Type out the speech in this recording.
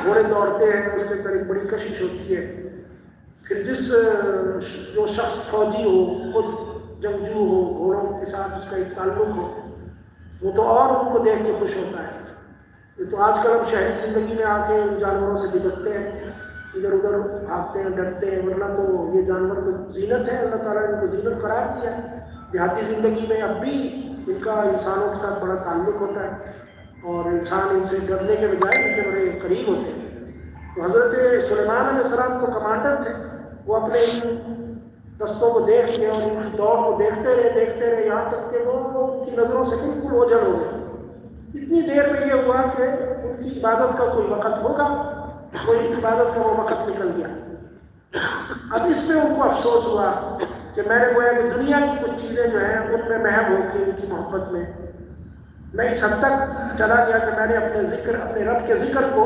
گھوڑے دوڑتے ہیں اس کے اندر ایک بڑی کشش ہوتی ہے. پھر جو شخص فوجی ہو، خود جنگجو ہو، گھوڑوں کے ساتھ اس کا ایک تعلق ہو، وہ تو اور ان کو دیکھ کے خوش ہوتا ہے. یہ تو آج کل ہم شہری زندگی میں آ کے ان جانوروں سے بھٹکتے ہیں، ادھر ادھر بھاگتے ہیں، ڈرتے ہیں، ورنہ تو یہ جانور تو زینت ہے، اللہ تعالیٰ نے ان کو زینت قرار دیا ہے. دیہاتی زندگی میں اب بھی ان کا انسانوں کے ساتھ بڑا تعلق ہوتا ہے اور انسان ان سے ڈرنے کے بجائے ان کے بڑے قریب ہوتے ہیں. تو حضرت سلیمان علیہ السلام تو کمانڈر تھے، وہ اپنے ان دستوں کو دیکھ کے اور ان کی دوڑ کو دیکھتے رہے یہاں تک کہ وہ ان کی نظروں سے بالکل اوجھل ہو گئے. اتنی دیر میں یہ ہوا کہ ان کی عبادت کا کوئی وقت ہوگا، کوئی عبادت کا وہ وقت نکل گیا. اب اس میں ان کو افسوس ہوا کہ میں نے گویا کہ دنیا کی کچھ چیزیں جو ہیں ان میں محب ہو کے ان کی محبت میں اس حد تک چلا گیا کہ میں نے اپنے رب کے ذکر کو